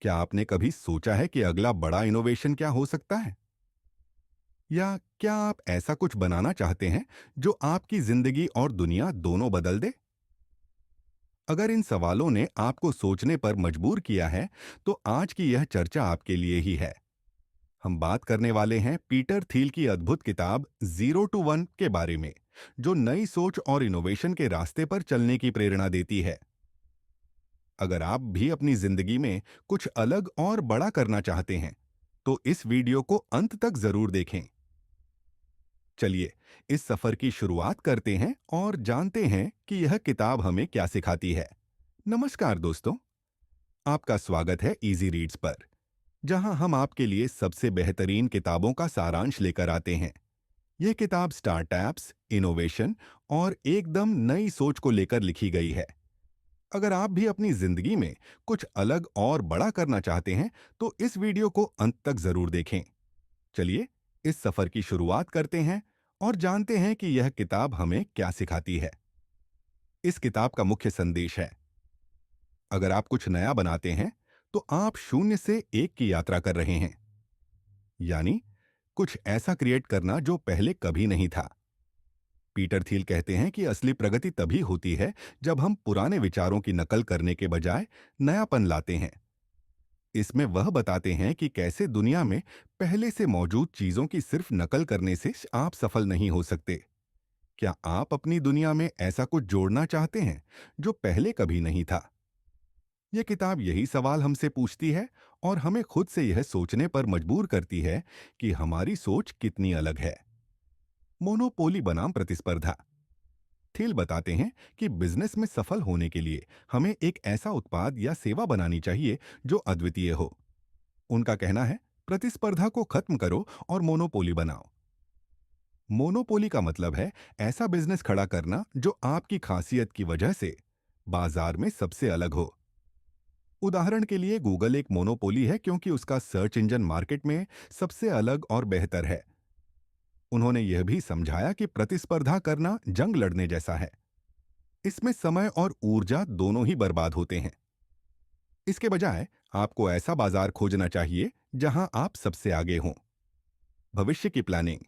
क्या आपने कभी सोचा है कि अगला बड़ा इनोवेशन क्या हो सकता है? या क्या आप ऐसा कुछ बनाना चाहते हैं जो आपकी जिंदगी और दुनिया दोनों बदल दे? अगर इन सवालों ने आपको सोचने पर मजबूर किया है, तो आज की यह चर्चा आपके लिए ही है। हम बात करने वाले हैं पीटर थील की अद्भुत किताब जीरो टू वन के बारे में, जो नई सोच और इनोवेशन के रास्ते पर चलने की प्रेरणा देती है। अगर आप भी अपनी जिंदगी में कुछ अलग और बड़ा करना चाहते हैं, तो इस वीडियो को अंत तक जरूर देखें। चलिए, इस सफर की शुरुआत करते हैं और जानते हैं कि यह किताब हमें क्या सिखाती है। नमस्कार दोस्तों, आपका स्वागत है इजी रीड्स पर, जहां हम आपके लिए सबसे बेहतरीन किताबों का सारांश लेकर आते हैं। यह किताब स्टार्टअप्स, इनोवेशन और एकदम नई सोच को लेकर लिखी गई है। अगर आप भी अपनी जिंदगी में कुछ अलग और बड़ा करना चाहते हैं, तो इस वीडियो को अंत तक जरूर देखें। चलिए, इस सफर की शुरुआत करते हैं और जानते हैं कि यह किताब हमें क्या सिखाती है। इस किताब का मुख्य संदेश है, अगर आप कुछ नया बनाते हैं, तो आप शून्य से एक की यात्रा कर रहे हैं। यानी कुछ ऐसा क्रिएट करना जो पहले कभी नहीं था। पीटर थील कहते हैं कि असली प्रगति तभी होती है जब हम पुराने विचारों की नकल करने के बजाय नयापन लाते हैं। इसमें वह बताते हैं कि कैसे दुनिया में पहले से मौजूद चीजों की सिर्फ नकल करने से आप सफल नहीं हो सकते। क्या आप अपनी दुनिया में ऐसा कुछ जोड़ना चाहते हैं जो पहले कभी नहीं था? यह किताब यही सवाल हमसे पूछती है और हमें खुद से यह सोचने पर मजबूर करती है कि हमारी सोच कितनी अलग है। मोनोपोली बनाम प्रतिस्पर्धा। थील बताते हैं कि बिजनेस में सफल होने के लिए हमें एक ऐसा उत्पाद या सेवा बनानी चाहिए जो अद्वितीय हो। उनका कहना है, प्रतिस्पर्धा को खत्म करो और मोनोपोली बनाओ। मोनोपोली का मतलब है ऐसा बिजनेस खड़ा करना जो आपकी खासियत की वजह से बाजार में सबसे अलग हो। उदाहरण के लिए गूगल एक मोनोपोली है क्योंकि उसका सर्च इंजन मार्केट में सबसे अलग और बेहतर है। उन्होंने यह भी समझाया कि प्रतिस्पर्धा करना जंग लड़ने जैसा है। इसमें समय और ऊर्जा दोनों ही बर्बाद होते हैं। इसके बजाय आपको ऐसा बाजार खोजना चाहिए जहां आप सबसे आगे हों। भविष्य की प्लानिंग।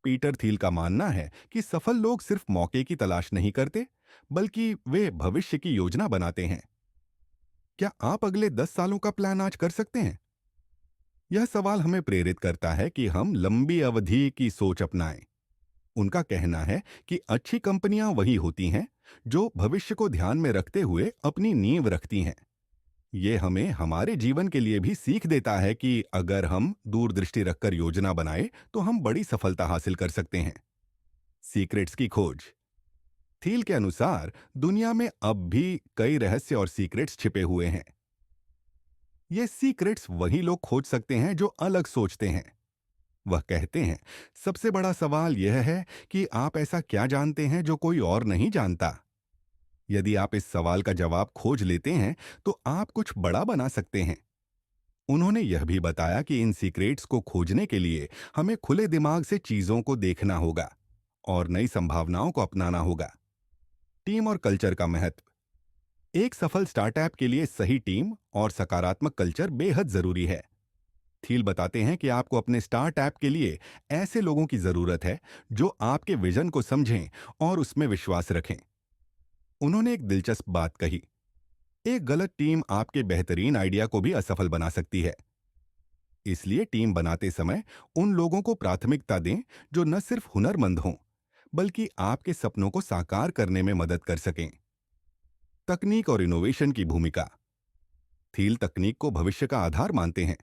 पीटर थील का मानना है कि सफल लोग सिर्फ मौके की तलाश नहीं करते, बल्कि वे भविष्य की योजना बनाते हैं। क्या आप अगले 10 सालों का प्लान आज कर सकते हैं? यह सवाल हमें प्रेरित करता है कि हम लंबी अवधि की सोच अपनाएं। उनका कहना है कि अच्छी कंपनियां वही होती हैं जो भविष्य को ध्यान में रखते हुए अपनी नींव रखती हैं। ये हमें हमारे जीवन के लिए भी सीख देता है कि अगर हम दूरदृष्टि रखकर योजना बनाए, तो हम बड़ी सफलता हासिल कर सकते हैं। सीक्रेट्स की खोज। थील के अनुसार दुनिया में अब भी कई रहस्य और सीक्रेट्स छिपे हुए हैं। ये सीक्रेट्स वही लोग खोज सकते हैं जो अलग सोचते हैं। वह कहते हैं, सबसे बड़ा सवाल यह है कि आप ऐसा क्या जानते हैं जो कोई और नहीं जानता। यदि आप इस सवाल का जवाब खोज लेते हैं, तो आप कुछ बड़ा बना सकते हैं। उन्होंने यह भी बताया कि इन सीक्रेट्स को खोजने के लिए हमें खुले दिमाग से चीजों को देखना होगा और नई संभावनाओं को अपनाना होगा। टीम और कल्चर का महत्व। एक सफल स्टार्टअप के लिए सही टीम और सकारात्मक कल्चर बेहद जरूरी है। थील बताते हैं कि आपको अपने स्टार्टअप के लिए ऐसे लोगों की जरूरत है जो आपके विजन को समझें और उसमें विश्वास रखें। उन्होंने एक दिलचस्प बात कही, एक गलत टीम आपके बेहतरीन आइडिया को भी असफल बना सकती है। इसलिए टीम बनाते समय उन लोगों को प्राथमिकता दें जो न सिर्फ हुनरमंद हों, बल्कि आपके सपनों को साकार करने में मदद कर सकें। तकनीक और इनोवेशन की भूमिका। थील तकनीक को भविष्य का आधार मानते हैं।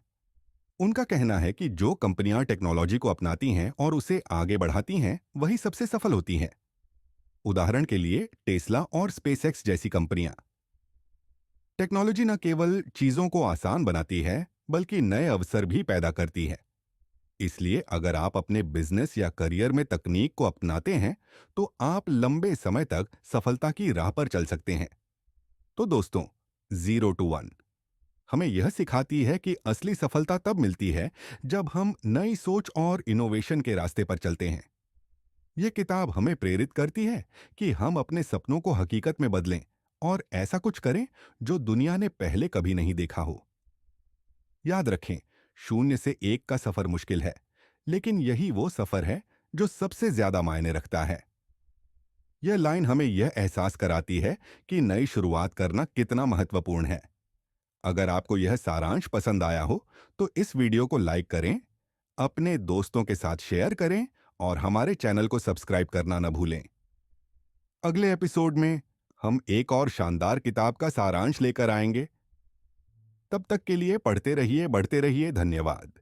उनका कहना है कि जो कंपनियां टेक्नोलॉजी को अपनाती हैं और उसे आगे बढ़ाती हैं, वही सबसे सफल होती हैं। उदाहरण के लिए टेस्ला और स्पेसएक्स जैसी कंपनियां। टेक्नोलॉजी न केवल चीजों को आसान बनाती है, बल्कि नए अवसर भी पैदा करती है। इसलिए अगर आप अपने बिजनेस या करियर में तकनीक को अपनाते हैं, तो आप लंबे समय तक सफलता की राह पर चल सकते हैं। तो दोस्तों, जीरो टू वन हमें यह सिखाती है कि असली सफलता तब मिलती है जब हम नई सोच और इनोवेशन के रास्ते पर चलते हैं। यह किताब हमें प्रेरित करती है कि हम अपने सपनों को हकीकत में बदलें और ऐसा कुछ करें जो दुनिया ने पहले कभी नहीं देखा हो। याद रखें, 0 से 1 का सफर मुश्किल है, लेकिन यही वो सफर है जो सबसे ज्यादा मायने रखता है। यह लाइन हमें यह एहसास कराती है कि नई शुरुआत करना कितना महत्वपूर्ण है। अगर आपको यह सारांश पसंद आया हो, तो इस वीडियो को लाइक करें, अपने दोस्तों के साथ शेयर करें और हमारे चैनल को सब्सक्राइब करना न भूलें। अगले एपिसोड में हम एक और शानदार किताब का सारांश लेकर आएंगे। तब तक के लिए पढ़ते रहिए, बढ़ते रहिए। धन्यवाद।